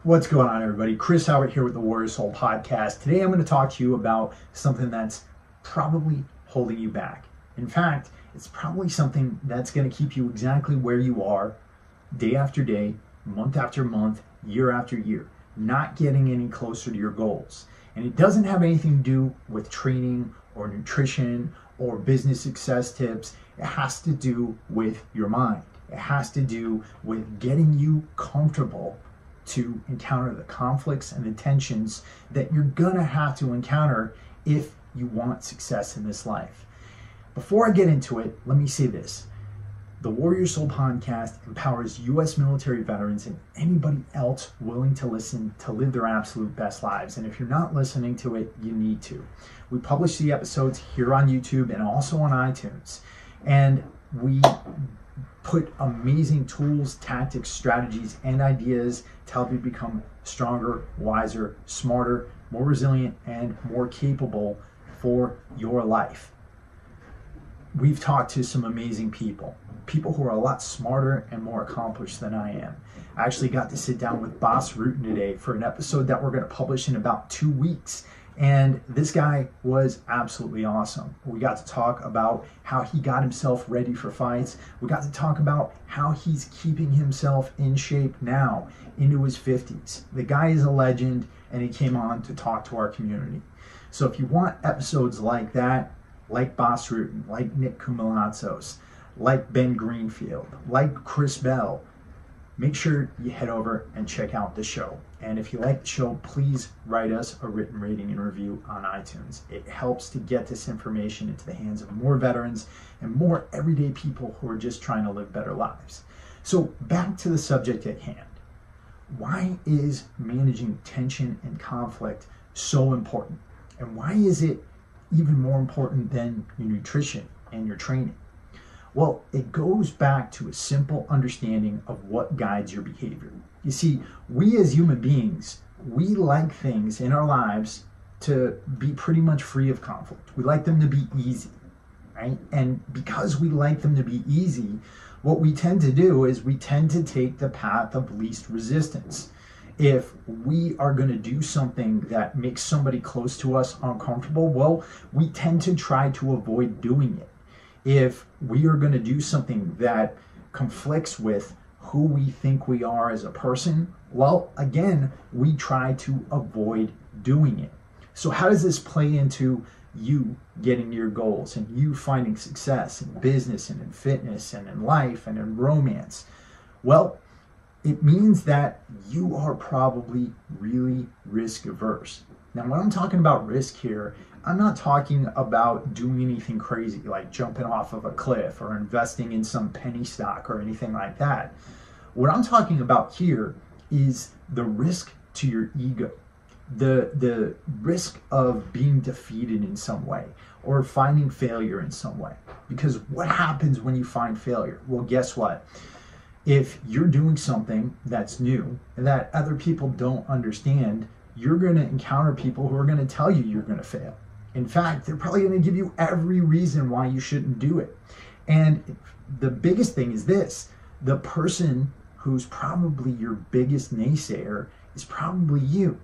What's going on, everybody? Chris Howard here with the Warrior Soul Podcast. Today I'm going to talk to you about something that's probably holding you back. In fact, it's probably something that's going to keep you exactly where you are day after day, month after month, year after year, not getting any closer to your goals. And it doesn't have anything to do with training or nutrition or business success tips. It has to do with your mind. It has to do with getting you comfortable to encounter the conflicts and the tensions that you're gonna have to encounter if you want success in this life. Before I get into it, let me say this. The Warrior Soul Podcast empowers U.S. military veterans and anybody else willing to listen to live their absolute best lives. And if you're not listening to it, you need to. We publish the episodes here on YouTube and also on iTunes. And we put amazing tools, tactics, strategies, and ideas to help you become stronger, wiser, smarter, more resilient, and more capable for your life. We've talked to some amazing people who are a lot smarter and more accomplished than I am. I actually got to sit down with Boss Rutan today for an episode that we're going to publish in about 2 weeks. And this guy was absolutely awesome. We got to talk about how he got himself ready for fights. We got to talk about how he's keeping himself in shape now into his 50s. The guy is a legend, and he came on to talk to our community. So if you want episodes like that, like Boss Rutan, like Nick Kumalatzos, like Ben Greenfield, like Chris Bell, make sure you head over and check out the show. And if you like the show, please write us a written rating and review on iTunes. It helps to get this information into the hands of more veterans and more everyday people who are just trying to live better lives. So back to the subject at hand. Why is managing tension and conflict so important? And why is it even more important than your nutrition and your training? Well, it goes back to a simple understanding of what guides your behavior. You see, we as human beings, we like things in our lives to be pretty much free of conflict. We like them to be easy, right? And because we like them to be easy, what we tend to do is we tend to take the path of least resistance. If we are going to do something that makes somebody close to us uncomfortable, well, we tend to try to avoid doing it. If we are going to do something that conflicts with who we think we are as a person, well, again, we try to avoid doing it. So how does this play into you getting your goals and you finding success in business and in fitness and in life and in romance? Well, it means that you are probably really risk averse. Now, when I'm talking about risk here, I'm not talking about doing anything crazy like jumping off of a cliff or investing in some penny stock or anything like that. What I'm talking about here is the risk to your ego, the risk of being defeated in some way or finding failure in some way. Because what happens when you find failure? Well, guess what? If you're doing something that's new and that other people don't understand, you're going to encounter people who are going to tell you you're going to fail. In fact, they're probably going to give you every reason why you shouldn't do it. And the biggest thing is this: the person who's probably your biggest naysayer is probably you.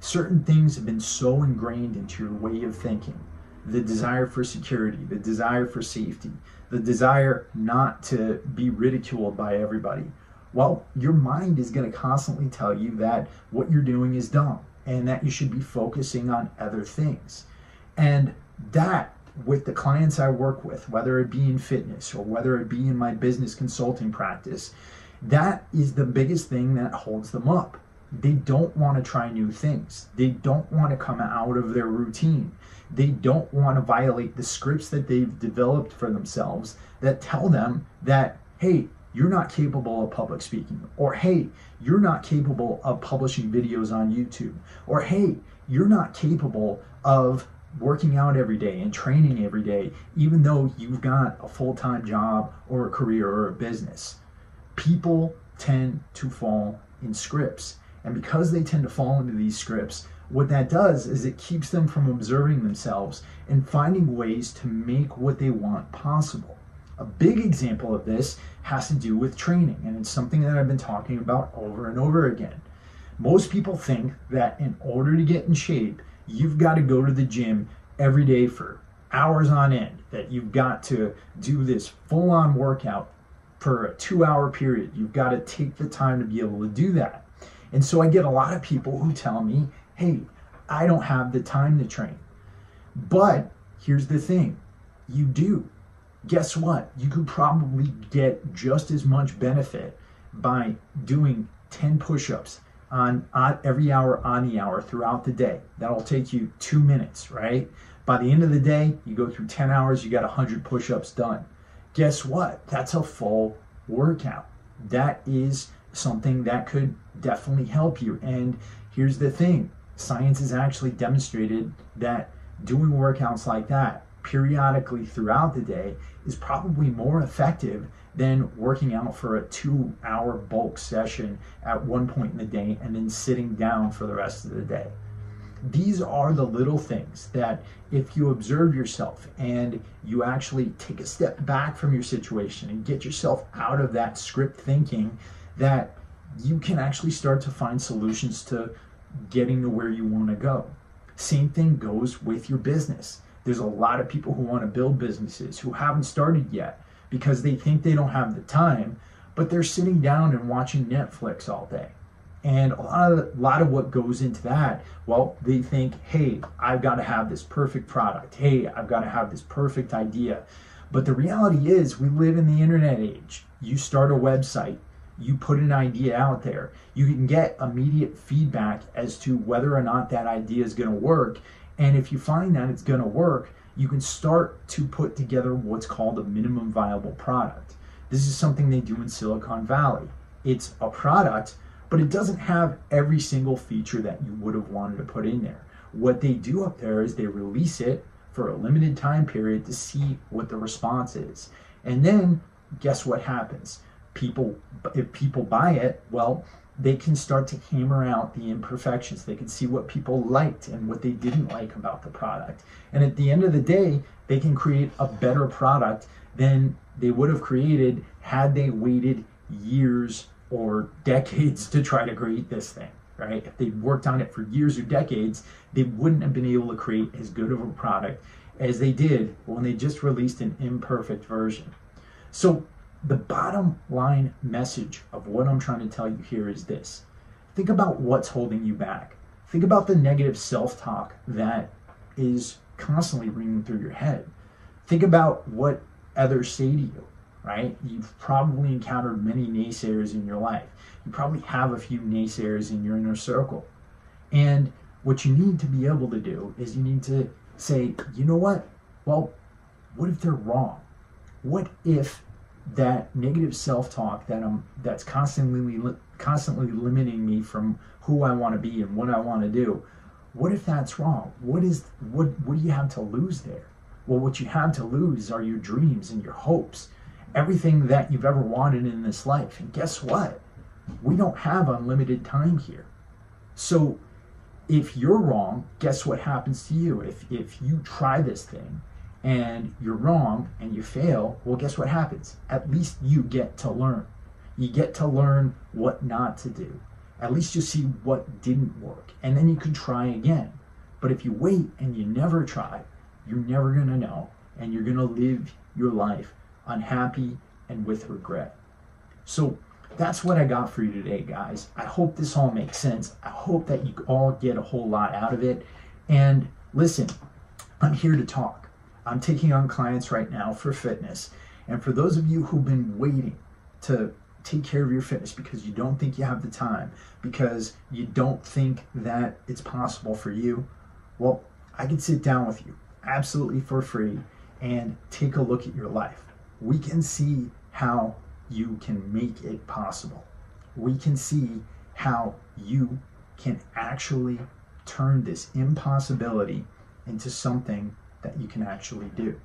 Certain things have been so ingrained into your way of thinking. The desire for security, the desire for safety, the desire not to be ridiculed by everybody. Well, your mind is going to constantly tell you that what you're doing is dumb and that you should be focusing on other things. And that, with the clients I work with, whether it be in fitness or whether it be in my business consulting practice, that is the biggest thing that holds them up. They don't want to try new things. They don't want to come out of their routine. They don't want to violate the scripts that they've developed for themselves that tell them that, hey, you're not capable of public speaking, or hey, you're not capable of publishing videos on YouTube, or hey, you're not capable of working out every day and training every day, even though you've got a full-time job or a career or a business. People tend to fall in scripts. And because they tend to fall into these scripts, what that does is it keeps them from observing themselves and finding ways to make what they want possible. A big example of this has to do with training, and it's something that I've been talking about over and over again. Most people think that in order to get in shape, you've got to go to the gym every day for hours on end, that you've got to do this full-on workout for a 2-hour period. You've got to take the time to be able to do that. And so I get a lot of people who tell me, hey, I don't have the time to train. But here's the thing, you do. Guess what? You could probably get just as much benefit by doing 10 push-ups on every hour on the hour throughout the day. That'll take you 2 minutes, right? By the end of the day, you go through 10 hours, you got 100 push-ups done. Guess what? That's a full workout. That is something that could definitely help you. And here's the thing, science has actually demonstrated that doing workouts like that periodically throughout the day is probably more effective than working out for a 2-hour bulk session at one point in the day and then sitting down for the rest of the day. These are the little things that if you observe yourself and you actually take a step back from your situation and get yourself out of that script thinking, that you can actually start to find solutions to getting to where you want to go. Same thing goes with your business. There's a lot of people who want to build businesses who haven't started yet because they think they don't have the time, but they're sitting down and watching Netflix all day. And a lot of what goes into that, well, they think, hey, I've got to have this perfect product. Hey, I've got to have this perfect idea. But the reality is we live in the internet age. You start a website, you put an idea out there, you can get immediate feedback as to whether or not that idea is going to work. And if you find that it's going to work, you can start to put together what's called a minimum viable product. This is something they do in Silicon Valley. It's a product, but it doesn't have every single feature that you would have wanted to put in there. What they do up there is they release it for a limited time period to see what the response is. And then guess what happens? If people buy it, well, they can start to hammer out the imperfections. They can see what people liked and what they didn't like about the product. And at the end of the day, they can create a better product than they would have created had they waited years or decades to try to create this thing, right? If they worked on it for years or decades, they wouldn't have been able to create as good of a product as they did when they just released an imperfect version. So the bottom line message of what I'm trying to tell you here is this. Think about what's holding you back. Think about the negative self-talk that is constantly ringing through your head. Think about what others say to you, right? You've probably encountered many naysayers in your life. You probably have a few naysayers in your inner circle. And what you need to be able to do is you need to say, you know what? Well, what if they're wrong? What if that negative self-talk that's constantly limiting me from who I want to be and what I want to do, what if that's wrong? What do you have to lose there? Well, what you have to lose are your dreams and your hopes, everything that you've ever wanted in this life. And guess what? We don't have unlimited time here. So if you're wrong, guess what happens to you? If you try this thing and you're wrong and you fail, well, guess what happens? At least you get to learn. You get to learn what not to do. At least you see what didn't work, and then you can try again. But if you wait and you never try, you're never going to know, and you're going to live your life unhappy and with regret. So that's what I got for you today, guys. I hope this all makes sense. I hope that you all get a whole lot out of it. And listen, I'm here to talk. I'm taking on clients right now for fitness. And for those of you who've been waiting to take care of your fitness because you don't think you have the time, because you don't think that it's possible for you, well, I can sit down with you absolutely for free and take a look at your life. We can see how you can make it possible. We can see how you can actually turn this impossibility into something that you can actually do.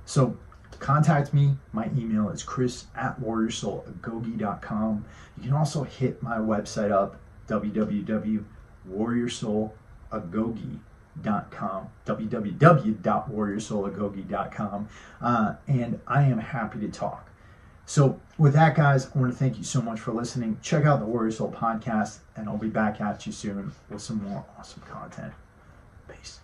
So contact me. My email is chris@warriorsoulagoge.com. You can also hit my website up, www.warriorsoulagoge.com, www.warriorsoulagoge.com, and I am happy to talk. So with that, guys, I want to thank you so much for listening. Check out the Warrior Soul podcast, and I'll be back at you soon with some more awesome content. Peace.